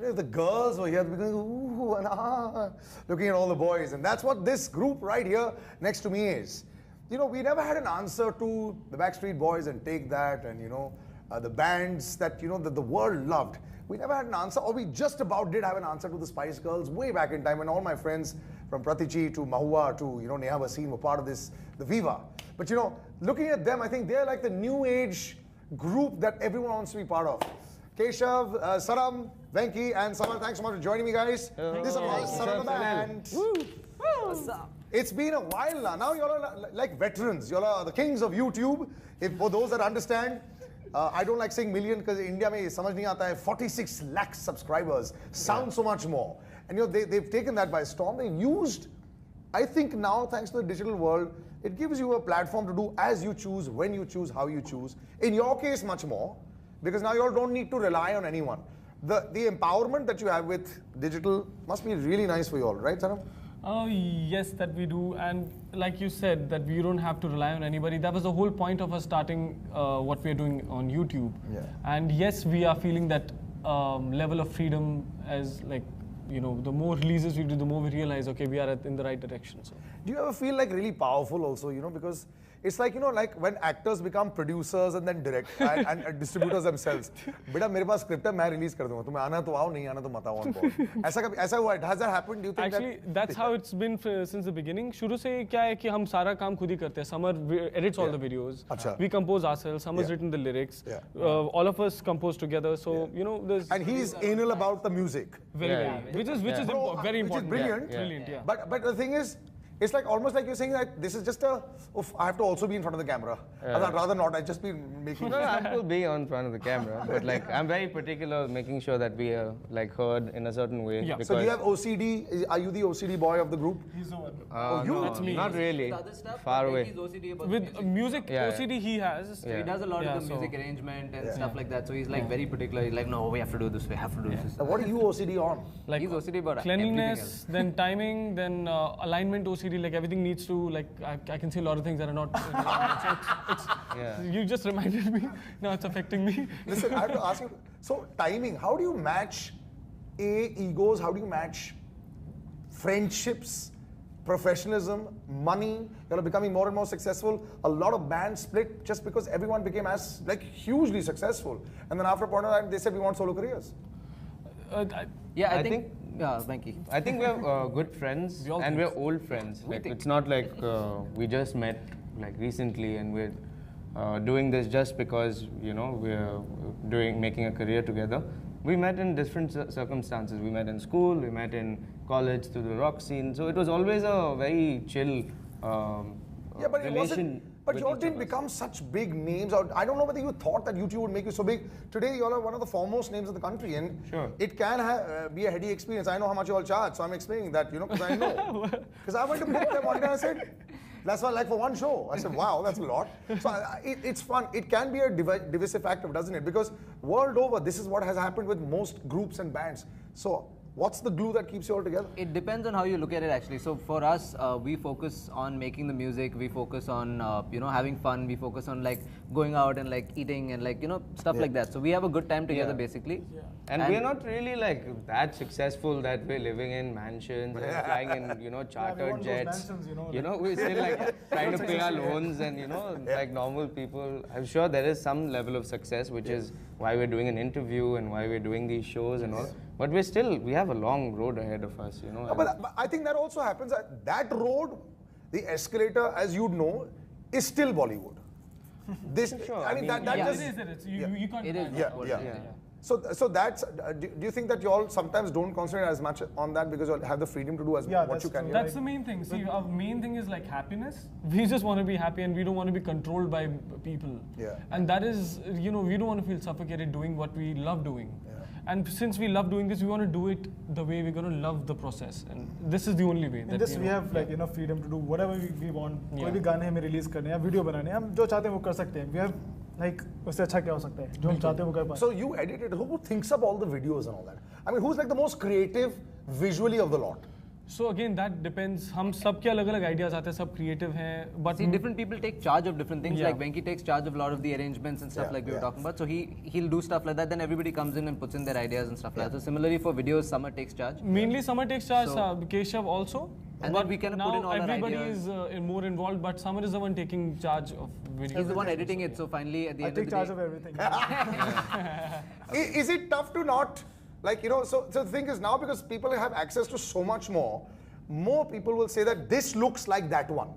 if the girls were here, they'd be going, ooh, and looking at all the boys. And that's what this group right here next to me is. We never had an answer to the Backstreet Boys and Take That and, the bands that, that the world loved. We never had an answer, or we just about did have an answer to the Spice Girls way back in time when all my friends from Pratichi to Mahua to, Neha Bhasin were part of this, the Viva. But, looking at them, I think they're like the new age group that everyone wants to be part of. Keshav, Sanam, Venki, and Samar, thanks so much for joining me, guys. This is the last son of the band. What's up? It's been a while now. Now you're like veterans. You're the kings of YouTube. For those that understand, I don't like saying million because India mein samajh nahi aata hai. 46 lakh subscribers sound so much more. And they've taken that by storm. They've used, I think now, thanks to the digital world, it gives you a platform to do as you choose, when you choose, how you choose. In your case, much more, because now you all don't need to rely on anyone. The empowerment that you have with digital must be really nice for you all, right, Sanam? Yes, that we do, and like you said, that we don't have to rely on anybody. That was the whole point of us starting what we're doing on YouTube. Yeah. And yes, we are feeling that level of freedom as the more releases we do, the more we realize, okay, we are in the right direction. So. Do you ever feel like really powerful also, because it's like, like when actors become producers and then direct and distributors themselves. Beta, मेरे पास script है, मैं release कर दूँगा. तुम्हें आना तो आओ, नहीं आना तो मत आओ on board. ऐसा हुआ? Has that happened? Do you think actually, that's how it's been since the beginning. शुरू से क्या है कि हम सारा काम खुद ही करते हैं. Summer edits all the videos. अच्छा. We compose ourselves. Summer's written the lyrics. All of us compose together. So there's. And he's anal about the music. Very. Which is very important. Which is brilliant. Brilliant. Yeah. But the thing is, it's like almost like you're saying that this is just I have to also be in front of the camera. I'd rather not. I'd just be making. No, I have to be on front of the camera, but I'm very particular making sure that we are heard in a certain way. Yeah. So do you have OCD? Are you the OCD boy of the group? He's the one. You? No, that's me. Not really. Far away. With music, OCD he has. So he does a lot of the music arrangement and stuff like that. So he's very particular. He's like, no, we have to do this. We have to do this. What are you OCD on? He's OCD about cleanliness, then timing, then alignment OCD. Like everything needs to I can see a lot of things that are not. You just reminded me. Now it's affecting me. Listen, I have to ask you. So timing. How do you match egos? How do you match friendships, professionalism, money? You're becoming more and more successful. A lot of bands split just because everyone became hugely successful, and then after a point of time, they said we want solo careers. I think. Yeah, thank you. I think we're good friends and we're old friends. It's not like we just met recently and we're doing this just because we're making a career together. We met in different circumstances. We met in school, we met in college through the rock scene. So it was always a very chill relation. But you all didn't become such big names. I don't know whether you thought that YouTube would make you so big. Today, you all are one of the foremost names in the country, and it can be a heady experience. I know how much you all charge, so I'm explaining that, because I know. Because I went to book them one day and I said, that's why, for one show. I said, wow, that's a lot. So it's fun. It can be a divisive factor, doesn't it? Because world over, this is what has happened with most groups and bands. So what's the glue that keeps you all together? It depends on how you look at it, actually. So for us, we focus on making the music. We focus on having fun. We focus on going out and eating and stuff like that. So we have a good time together, basically. Yeah. And we're not really that successful that we're living in mansions and flying in chartered jets. We're still trying to pay our loans and like normal people. I'm sure there is some level of success, which is why we're doing an interview and why we're doing these shows and all. But we have a long road ahead of us, But I think that also happens. That road, the escalator, as you'd know, is still Bollywood. You can't. It is. So that's. Do you think that you all sometimes don't concentrate as much on that because you have the freedom to do what you can? That's the main thing. See, our main thing is happiness. We just want to be happy and we don't want to be controlled by people. Yeah. And that is, we don't want to feel suffocated doing what we love doing. And since we love doing this, we want to do it the way we're going to love the process. And this is the only way. In this, we have enough freedom to do whatever we want. कोई भी गाने हमें release करने हैं, video बनाने हैं, हम जो चाहते हैं वो कर सकते हैं. We have उससे अच्छा क्या हो सकता है? जो हम चाहते हैं वो कर पाएं. So you edited. Who thinks up all the videos and all that? I mean, who's the most creative visually of the lot? So again, that depends. हम सबके अलग-अलग ideas आते हैं, सब creative हैं, but See, different people take charge of different things. Yeah. Like Venki takes charge of a lot of the arrangements and stuff like we were talking about. So he'll do stuff like that. Then everybody comes in and puts in their ideas and stuff like that. So similarly for videos, Summer takes charge. mainly Summer takes charge, Keshav also. And but then we kind of now put in all our everybody ideas. is more involved, but Summer is the one taking charge of videos. He's the one editing it. So finally, at the I end of take the charge day, of everything. Is it tough to not, like, so the thing is now, because people have access to so much more people will say that this looks like that one.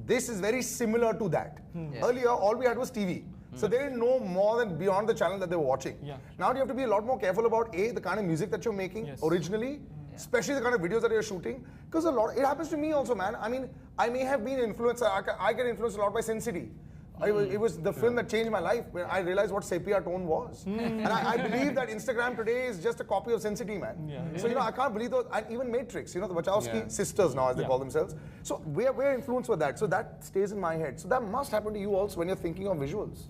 This is very similar to that. Yeah. Earlier, all we had was TV. So they didn't know more than beyond the channel that they were watching. Yeah. Now you have to be a lot more careful about the kind of music that you're making originally, especially the kind of videos that you're shooting. Because it happens to me also, man. I mean, I may have been influenced, I get influenced a lot by Sin City. It was the film that changed my life when I realized what sepia tone was. And I believe that Instagram today is just a copy of Sin City, man. So, I can't believe those, and even Matrix, the Wachowski sisters now, as they call themselves. So we're influenced with that. So that stays in my head. So that must happen to you also when you're thinking of visuals.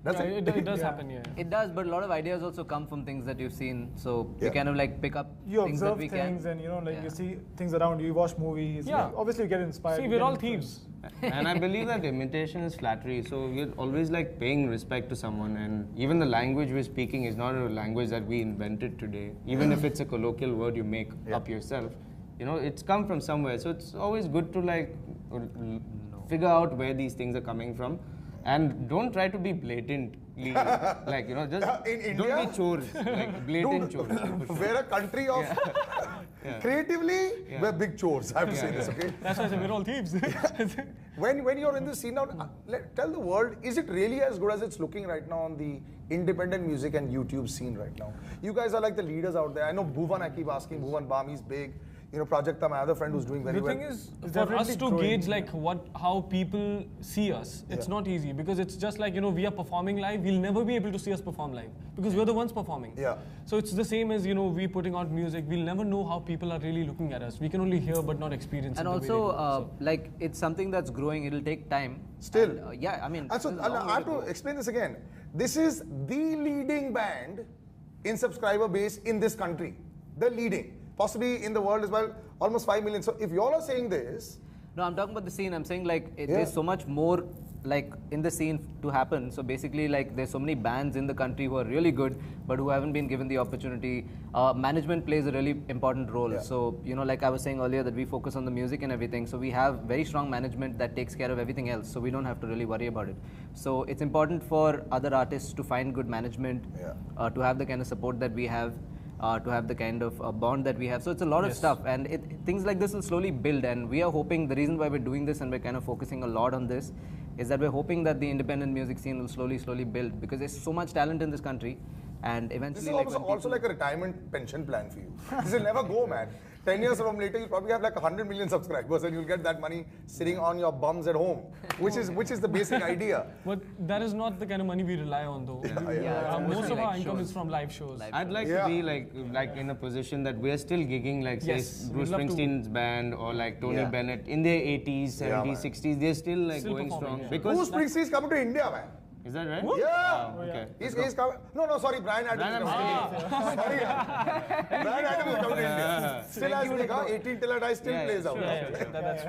That's It does happen, yeah. it does. But a lot of ideas also come from things that you've seen. So we kind of like pick up You things that observe we things can. and you see things around you, you watch movies. Yeah. Obviously you get inspired. See, you we're get all influenced. thieves. And I believe that imitation is flattery, so we're always like paying respect to someone, and even the language we're speaking is not a language that we invented today. Even if it's a colloquial word you make up yourself, it's come from somewhere. So it's always good to like figure out where these things are coming from, and don't try to be blatantly like just in India? don't be chores, like blatant chores. We're a country of creatively, we're big chores. I have to say this, okay? That's why I say we're all thieves. When you're in the scene now, tell the world, is it really as good as it's looking right now on the independent music and YouTube scene right now? You guys are like the leaders out there. I know Bhuvan, I keep asking, Bhuvan Bam, he's big. Prajakta, my other friend who's doing very The well. thing is, It's for us definitely to growing. gauge like how people see us, it's not easy, because it's just like, we are performing live, we'll never be able to see us perform live because we're the ones performing. Yeah. So it's the same as, we putting out music, we'll never know how people are really looking at us. We can only hear but not experience And it the way they do. also, like, it's something that's growing. It'll take time. Still. And, yeah, I mean. And so this is a long I have way to go. explain this again. This is the leading band in subscriber base in this country. The leading. Possibly in the world as well, almost 5 million. So if you all are saying this. No, I'm talking about the scene. I'm saying like there's so much more like in the scene to happen. So basically like there's so many bands in the country who are really good but who haven't been given the opportunity. Management plays a really important role. Yeah. So like I was saying earlier that we focus on the music and everything. So we have very strong management that takes care of everything else. So we don't have to really worry about it. So it's important for other artists to find good management, to have the kind of support that we have. To have the kind of bond that we have. So it's a lot of stuff, and things like this will slowly build, and we are hoping, the reason why we're doing this and we're kind of focusing a lot on this is that we're hoping that the independent music scene will slowly build, because there's so much talent in this country, and eventually This is also like a retirement pension plan for you. This will never go, man. 10 years from later, you'll probably have like 100 million subscribers and you'll get that money sitting on your bums at home, which is the basic idea. But that is not the kind of money we rely on, though. Most of our income is from live shows. I'd like to be like in a position that we're still gigging, like say Bruce we'd love to. Springsteen's band or like Tony Bennett in their 80s, 70s, 60s. They're still like Still going performing, strong. yeah. Because Bruce Springsteen is coming to India, man. is that right? Yeah. Oh, okay. He's coming. No, sorry, Brian Adams. Sorry. Brian Adams is coming to India. Still has like 18 Till I Die still plays out.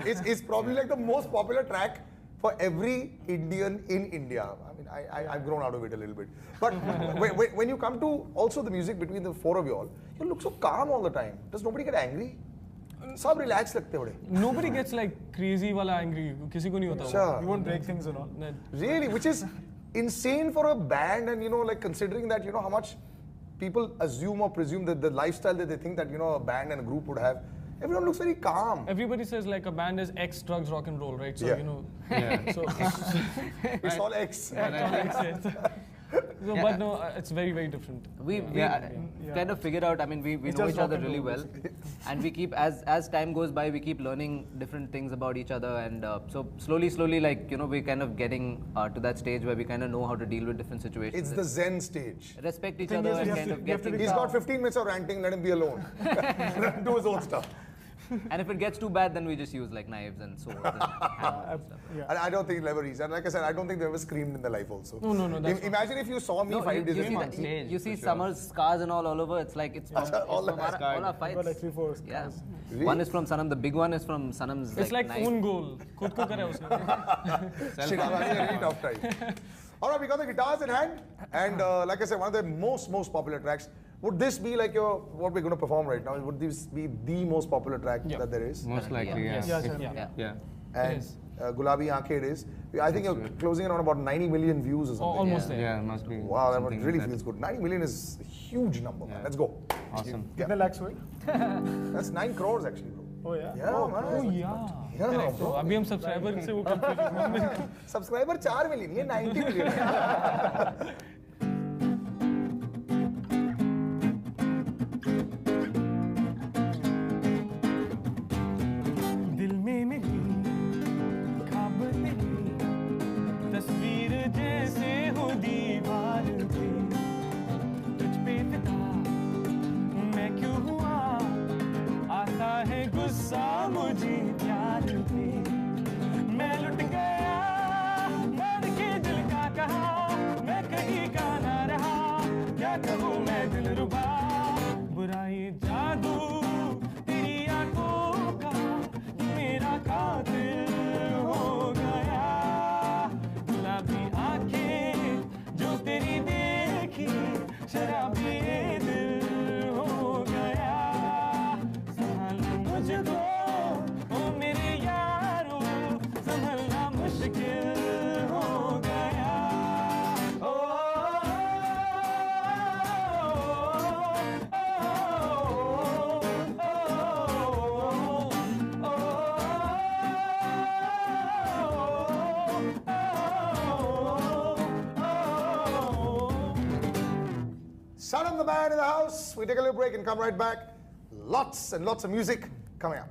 It's probably like the most popular track for every Indian in India. I mean, I've grown out of it a little bit. But when you come to also the music between the four of you all, you look so calm all the time. Does nobody get angry? सब relaxed लगते बड़े. Nobody gets like crazy wala angry. किसी को नहीं होता. अच्छा. You won't break things and all. Really, which is insane for a band, and like considering that how much people assume or presume that the lifestyle that they think that a band and a group would have. Everyone looks very calm. Everybody says like a band is X drugs rock and roll, right? So Yeah. So It's all X. So, but no, it's very, very different. We kind of figured out, I mean, we know just each other rock and really roll, well. And we keep, as time goes by, we keep learning different things about each other. And so slowly, like, we're kind of getting to that stage where we kind of know how to deal with different situations. It's the Zen stage. Respect each Thing other is, and you kind have of to get be things. He's got 15 minutes of ranting, let him be alone. Do his own stuff. And if it gets too bad, then we just use like knives and swords and hammers and stuff. Yeah. And I don't think it'll ever reach. And like I said, I don't think they ever screamed in their life also. No, that's Imagine if you saw me No, 5 days you see, ago. that, you see Summer's scars and all over. It's like it's from, all it's from the all our I've fights. got like 3-4 Yeah. scars. Really? One is from Sanam. The big one is from Sanam's. It's like knife. own goal. खुद को करे उसने. Shit, I'm having a really tough time. All right, we got the guitars in hand, and like I said, one of the most popular tracks. Would this be like what we're going to perform right now? Would this be the most popular track that there is? Most likely, yeah. Yes. Yeah, sure. Yeah. And is. Gulabi Aankhein it is. I think you're closing in on about 90 million views or something. Almost there. Yeah, must be. Wow, that something really like feels good. 90 million is a huge number, man. Yeah. Let's go. Awesome. Yeah. कितने lakhs हुए? That's 9 crores actually, bro. Oh yeah. Yeah, man. Oh yeah. Yeah, Correct. bro. अभी हम subscriber से वो confuse Subscriber 4 million, ये 90 million. दिल में मेरी ख्वाब तेरी तस्वीर जैसे हो दीवार पे तुझ पे फिदा मैं क्यों हुआ आता है गुस्सा मुझे प्यार पे मैं लुट गया मर के दिल का कहा मैं कहीं का ना रहा क्या कहूँ मैं दिल रुबा बुराई जादू तेरी आंखों का मेरा कातिल हो गया गुलाबी आंखें जो तेरी देखी शराबी ये दिल हो गया संभाल मुझको ओ मेरे यारो संभलना मुश्किल हो गया ओ Sanam the man in the house. We take a little break and come right back. Lots and lots of music coming up.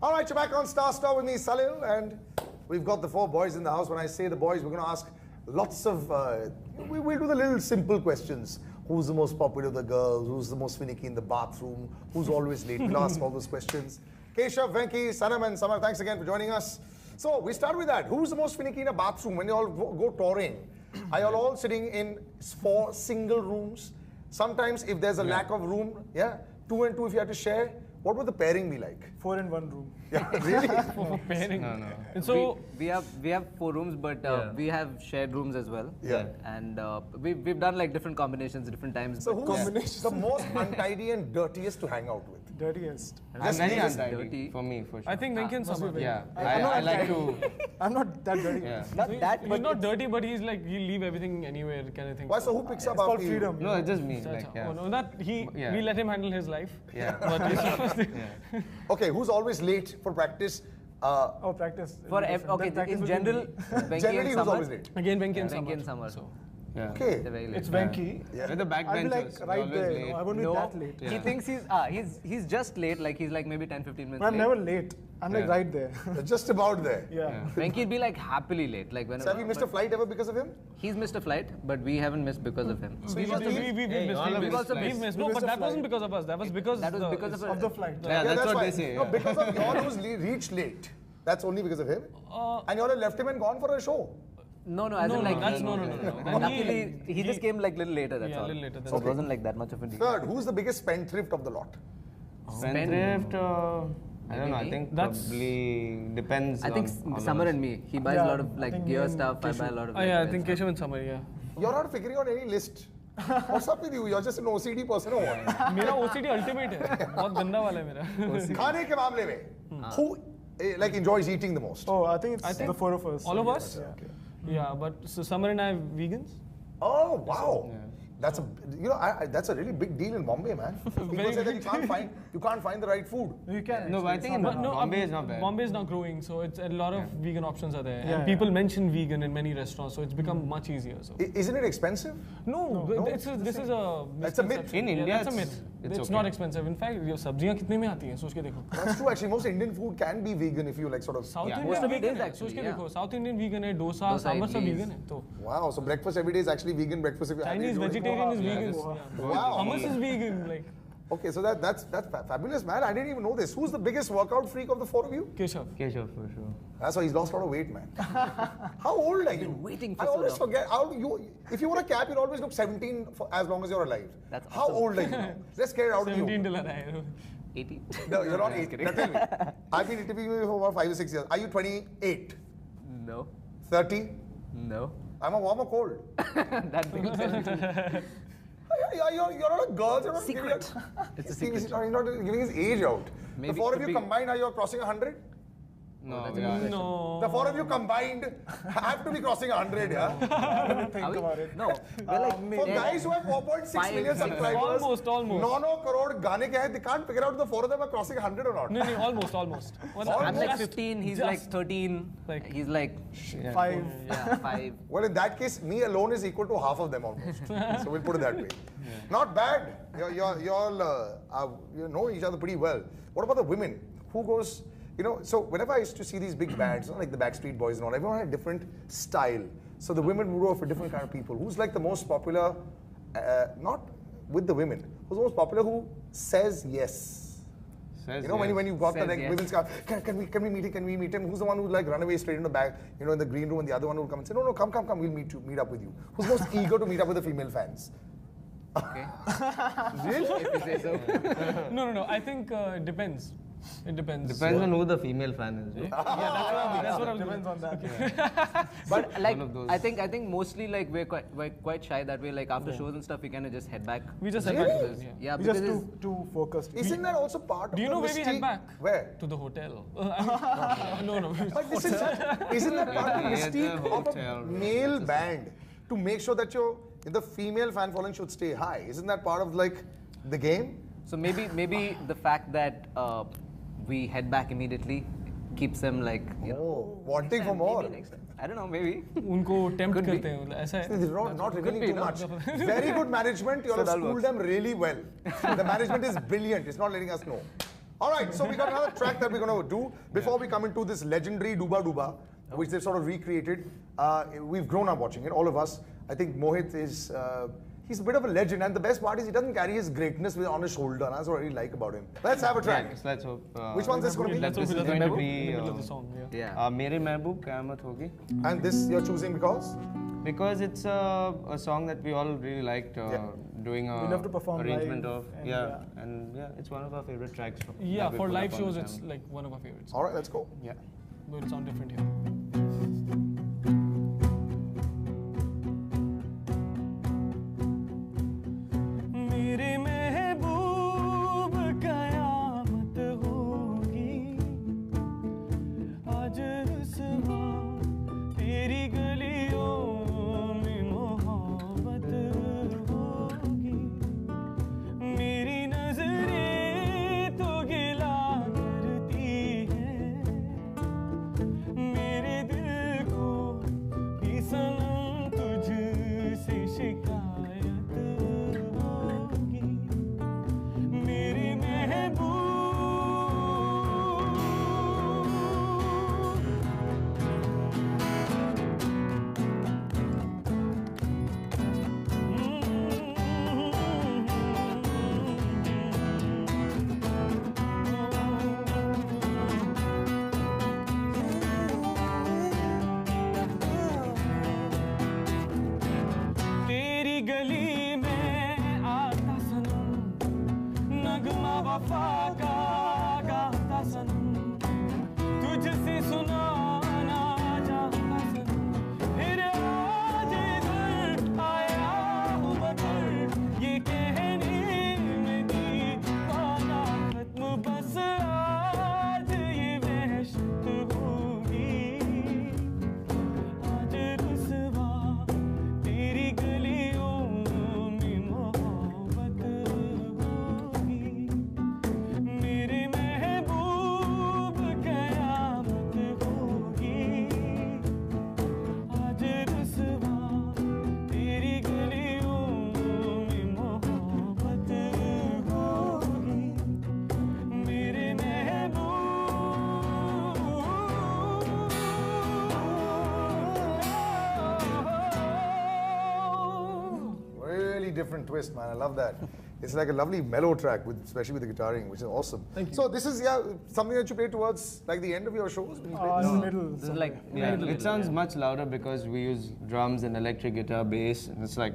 All right, you're back on Star Star with me, Salil, and we've got the 4 boys in the house. When I say the boys, we're going to ask lots of, we'll do the little simple questions. Who's the most popular of the girls? Who's the most finicky in the bathroom? Who's always late? We'll ask all those questions. Keshav, Venki, Sanam and Samar, thanks again for joining us. So we start with that. Who's the most finicky in a bathroom when you all go touring? Are you all sitting in 4 single rooms? Sometimes if there's a lack of room, 2 and 2 if you have to share, what would the pairing be like? 4 in 1 room. Yeah, really? for pairing. No. And so we have 4 rooms, but we have shared rooms as well. Yeah. And we've done like different combinations, different times. So but- who's the most untidy and dirtiest to hang out with? Dirtiest. I'm very just untidy dirty. for me, for sure. I think Venki and must be Samar. very- Yeah, I'm not I like untidy. to. I'm not that dirty. Yeah. Not that, He's but not dirty, but he's like he'll leave everything anywhere kind of thing. Why? So who picks up It's called after you? freedom. No, it's just me. Like, Oh yeah. no, that Yeah. we let him handle his life. Yeah. But he's Yeah. Okay, who's always late for practice? Oh, practice. for Different. okay, Then practice in will be general, me. Venki Generally, and who's Samar. always late? again Venki and Venki Samar. and Samar. So Yeah. Okay. They're very late. It's Venki. Yeah. With the I'll be backbenchers. like they're right always there. late. No, I won't be No, that late. he thinks he's just late. Like he's like maybe 10-15 minutes. But I'm late. never late. I'm like Yeah. right there. They're just about there. Yeah. Venki'd be like happily late. Like whenever. So have you missed a flight ever because of him? He's missed a flight, but we haven't missed because of him. we Hey, missed. all of We us also flights. missed. We No, missed but a that wasn't flight. because of us. That was because That was because of Of the flight. Yeah, that's what they why. say. No, because of y'all who's reached late. That's only because of him. And y'all have left him and gone for a show. No, as No, in no, like that's he- no. And Luckily, he just came like little later. That's Yeah, all. little later, that's So it okay. wasn't like that much of a deal. Third, who's the biggest spendthrift of the lot? Spendthrift, I don't know. I Maybe. think That's- probably depends. I think on all of Summer us. and me. He buys Yeah, a lot of I like think gear me and stuff. I Keshav. buy a lot of. Yeah, I like, think stuff. Keshav and Samar. Yeah. You're not figuring out any list. What's up with you? You're just an OCD person or what? मेरा OCD ultimate है. बहुत गंदा वाला है मेरा. खाने के मामले में, who like enjoys eating the most? Oh, I think it's I think the 4 of us. all of Yeah. us? Yeah. Yeah, but so Samar and I are vegans. Oh wow, that's that's a really big deal in Bombay, man. People say that you can't find the right food. You can. No, but I actually, think it's in not bad. Bombay is not bad. Bombay is now growing, so it's a lot of vegan options are there, Yeah, and people mention vegan in many restaurants, so it's become much easier. So Isn't it expensive? no, this is a That's a myth. misconception. In Yeah, India, that's a myth. it's It's okay. not expensive. In fact, ये सब्जियां कितने में आती हैं? सोच के देखो. That's true. Actually, most Indian food can be vegan if you like sort of. South Yeah. Indian Most of it vegan is है. actually, सोच के yeah. देखो. South Indian vegan है, डोसा, Dosa, सांभर सब idlis. vegan है. तो Wow, so breakfast every day is actually vegan breakfast if you have Chinese it. vegetarian vegetarian is vegan. Wow. Hummus is vegan. Like Okay, so that's fabulous, man. I didn't even know this. Who's the biggest workout freak of the four of you? Keshav. Keshav for sure. That's why he's lost a lot of weight, man. How old are you? waiting for I so always long. forget. If you wore a cap, you'll always look 17 for as long as you're alive. That's How awesome. old are you now? Let's get it out of 17 you. till I 80. No, you're not 8. Now tell me. I've been interviewing you for about 5 or 6 years. Are you 28? No. 30? No. I'm a warm or cold? That thing will tell you. You're not a girl. You're not Secret. It's a secret. He's not giving his age out. Maybe The four it of you could be- combined, are you crossing 100? No, that's we a are. good No. The four of you combined have to be crossing 100, yeah? Think Are we? about it. No. We're like, For guys who have 4.6 million Five, subscribers, Almost. 9 crore gaane ke hai, they can't figure out if the four of them are crossing 100 or not. No, almost. Well, I'm like just- 15, he's just- like 13, like- he's like 5. yeah, 5. Well, in that case, me alone is equal to half of them almost. So we'll put it that way. Not bad. You all you know each other pretty well. What about the women? Who goes, so whenever I used to see these big bands, like the Backstreet Boys and all, everyone had a different style. So the women would go for different kind of people. Who's like the most popular, not with the women, who's the most popular who says yes? Says When you got the Says like yes. women's car, can we meet him? Can we meet him? Who's the one who like run away straight in the back, in the green room, and the other one will come and say, no, come, we'll meet up with you. Who's most eager to meet up with the female fans? Okay. Really? If you say so. No. I think it depends. It depends. Depends on who the female fan is. Right? Yeah, that's what I'm Depends on that. But like, of those. I think mostly like we're quite shy that way. Like after shows and stuff, we kind of just head back. We just head Really? back to this. Yeah. Yeah, We're because just it's- too focused. Isn't that also part of Do you the know where we head mystique? back? Where? To the hotel. No. But this isn't that part of the Yeah, the mystique of hotel, a right. male band to make sure that the female fan following should stay high? Isn't that part of like the game? So maybe the fact that we head back immediately keeps them like Wanting for more. Maybe next time. I don't know. Maybe. उनको tempt Could be. करते हैं मतलब ऐसा है. This is not revealing be, too no? much. Very good management. You all have that schooled works. them really well. The management is brilliant. It's not letting us know. All right, so we got another track that we're going to do before we come into this legendary Duba Duba, which they've sort of recreated. We've grown up watching it, all of us. I think Mohit is. He's a bit of a legend, and the best part is he doesn't carry his greatness on his shoulder. That's what I really like about him. Let's have a track. Yes, let's hope. Which one's this going to be? Let's hope This he is doesn't going to in be. the middle of the song. Yeah. Yeah. Mere Mehboob Qiyamat Hogi. And this you're choosing because? Because it's a song that we all really liked doing a We love to perform arrangement live of. and It's one of our favorite tracks. Yeah, that we for put live up on the shows, it's channel. like one of our favorites. All right, let's go. Yeah. But it'll sound different here. मेरे महबूब कयामत होगी आज रुसवा तेरी गलियों में मोहब्बत होगी मेरी नजरें तो गिला करती है मेरे different twist, man. I love that. It's like a lovely mellow track, especially with the guitaring, which is awesome. Thank you. So this is something that you play towards like the end of your shows. When you play In the middle. This is like It sounds much louder because we use drums and electric guitar, bass, and it's like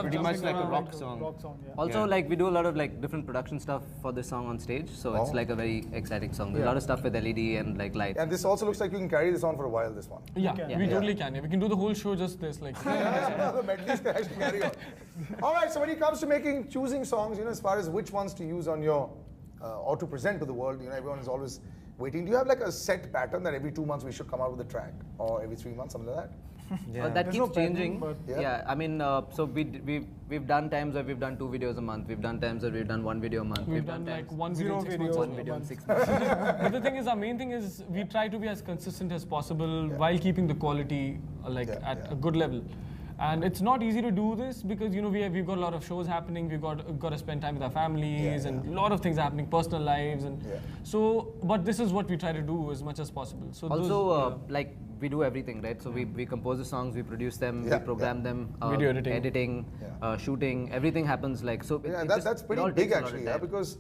pretty much like a rock song. Yeah. also like we do a lot of like different production stuff for this song on stage, so it's like a very exciting song. There's a lot of stuff with LED and like lights. And this also looks like you can carry this on for a while. This one. Yeah, can. we totally can. Yeah. We can do the whole show just this, like. The medleys can actually carry on. All right. So when it comes to choosing songs, as far as which ones to use on your or to present to the world, everyone is always waiting. Do you have like a set pattern that every 2 months we should come out with a track, or every 3 months, something like that? That There's keeps no pattern, changing. but Yeah, I mean, so we've done times where we've done 2 videos a month. We've done times where we've done 1 video a month. We've done like times one video in 6 months. 1 video in 6 months. But the thing is, our main thing is we try to be as consistent as possible while keeping the quality at a good level. And it's not easy to do this because we've got a lot of shows happening. We've got to spend time with our families and a lot of things happening, personal lives, and so. But this is what we try to do as much as possible. So Also, like we do everything, right? So we compose the songs, we produce them, we program them, Video editing. shooting, everything happens like so. Yeah, it that's it pretty all big takes a lot of actually, time. because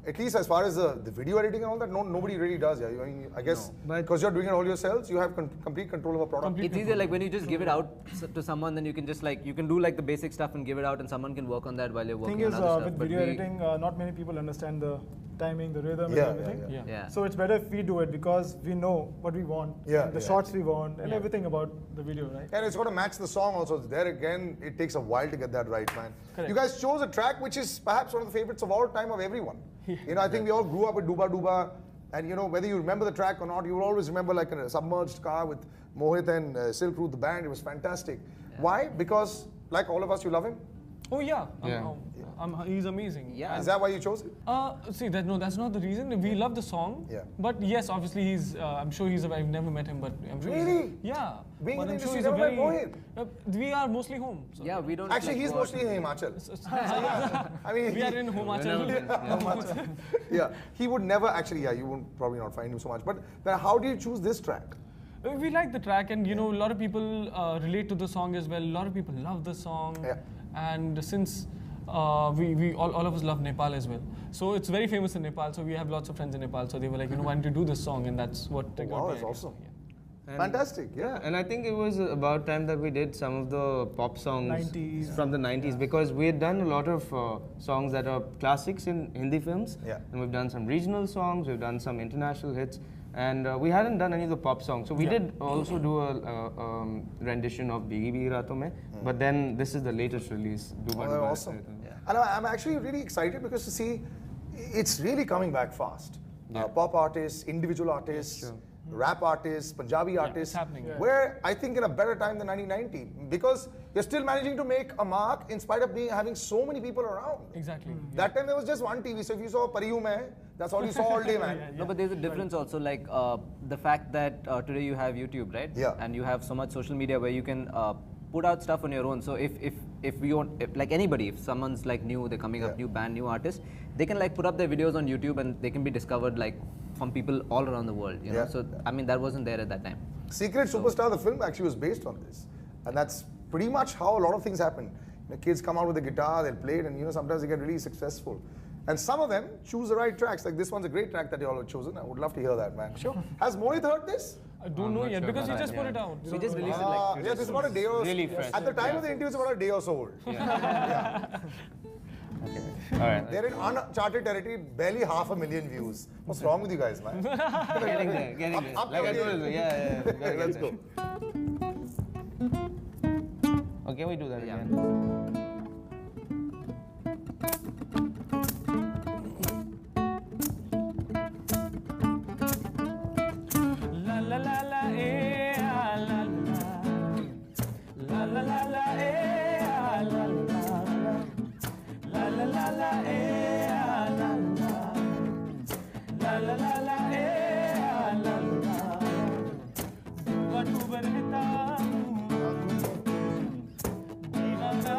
at least as far as the video editing and all that, nobody really does. Yeah, I guess because you're doing it all yourselves, you have complete control of a product. It's easier like when you just give it out to someone, then you can just you can do like the basic stuff and give it out, and someone can work on that while you're working Thing is, on other stuff. with But video we- editing, not many people understand the timing, the rhythm, and Yeah, everything. Yeah. So it's better if we do it because we know what we want, the shots we want, and everything about the video, right? And it's got to match the song also. There again, it takes a while to get that right, man. Correct. You guys chose a track which is perhaps one of the favorites of all time of everyone. I think we all grew up with Duba Duba, and whether you remember the track or not, you will always remember like a submerged car with Mohit and Silk Route, the band. It was fantastic. Why? Because like all of us, you love him. Oh yeah. Yeah. He's amazing. Yeah. Is that why you chose it? See, that's not the reason. We love the song. Yeah. But yes, obviously he's. I'm sure he's. I've never met him, but I'm sure. Really? Yeah. Being but in I'm the sure industry, he's a never met very. Mohit. We are mostly home. So. Yeah, we don't. Actually, like, he's go out mostly in Himachal. I mean, We are in Himachal. yeah, he would never actually. Yeah, you won't probably not find him so much. But then, how do you choose this track? We like the track, and a lot of people relate to the song as well. A lot of people love the song, and since we all of us love Nepal as well, so it's very famous in Nepal. So we have lots of friends in Nepal. So they were like, why don't you do this song? And that's what. Wow, that's awesome. And Fantastic, yeah. And I think it was about time that we did some of the pop songs 90s. from the 90s because we had done a lot of songs that are classics in Hindi films. Yeah. And we've done some regional songs, we've done some international hits. And we hadn't done any of the pop songs. So we did also do a rendition of Bigi Bigi Raaton Mein. But then this is the latest release. Duba Duba. Awesome. And I'm actually really excited because to see it's really coming back fast. Pop artists, individual artists, rap artists, Punjabi artists. it's happening. Yeah. Where I think in a better time than 1990 because you're still managing to make a mark in spite of having so many people around. Exactly. That time there was just one TV. So if you saw Pariyu Mein, that's all you saw all day, man. No, but there's a difference also, like the fact that today you have YouTube, right? Yeah. And you have so much social media where you can put out stuff on your own. So if we want, like anybody, if someone's like new, they're coming up, new band, new artist, they can like put up their videos on YouTube and they can be discovered like from people all around the world. You know. So I mean that wasn't there at that time. Secret Superstar, the film actually was based on this, and that's pretty much how a lot of things happen. Kids come out with a guitar, they'll play it, and sometimes they get really successful. And some of them choose the right tracks. Like this one's a great track that you all have chosen. I would love to hear that, man. Sure. Has Mohit heard this? I don't know yet because he just put it out. We just released it like. Yeah, this is about a day or Really fresh. At the time of the interview, it's about a day or so old. All right. They're in uncharted territory, barely 500,000 views. What's wrong with you guys, man? Getting there. Up Like I your told you, game. Let's go. Oh, can we do that again? La la la la eh ah, la la la la la eh ah, la la la la la eh ah, la la la la eh ah, la duba duba rehta hu, deewana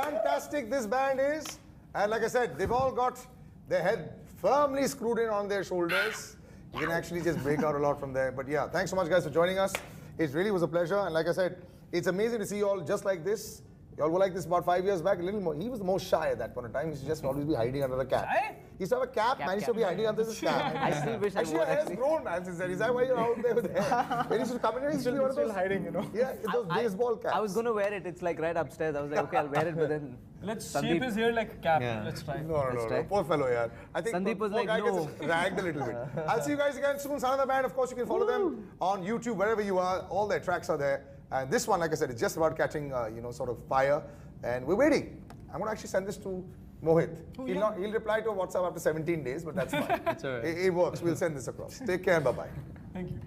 fantastic this band is. And like I said, they've all got their head firmly screwed in on their shoulders. You can actually just break out a lot from there. But yeah, thanks so much guys for joining us. It really was a pleasure. And like I said, it's amazing to see you all just like this. You all were like this about 5 years back, a little more. He was the most shy at that point in time. He used to just always be hiding under a cap. Shy? He used to have a cap, man. He used to be hiding under this cap. I still wish I Actually, would. your hair's grown, man, since then. Is that why you're out there with hair? When he used to come in here, he used to be one of Still those... hiding, you know. Yeah, those baseball caps. I was going to wear it. It's like right upstairs. I was like, okay, I'll wear it, but then Let's Sandeep- shape his hair like a cap. Yeah. Let's try. No. Poor fellow, yeah. I think Sandeep was poor like, guy no. gets ragged a little bit. I'll see you guys again soon. SANAM band, of course, you can follow them on YouTube, wherever you are. All their tracks are there. And this one, like I said, is just about catching, sort of fire. And we're waiting. I'm going to actually send this to Mohit. He'll reply to a WhatsApp after 17 days, but that's fine. That's all right. It works. We'll send this across. Take care. Bye-bye. Thank you.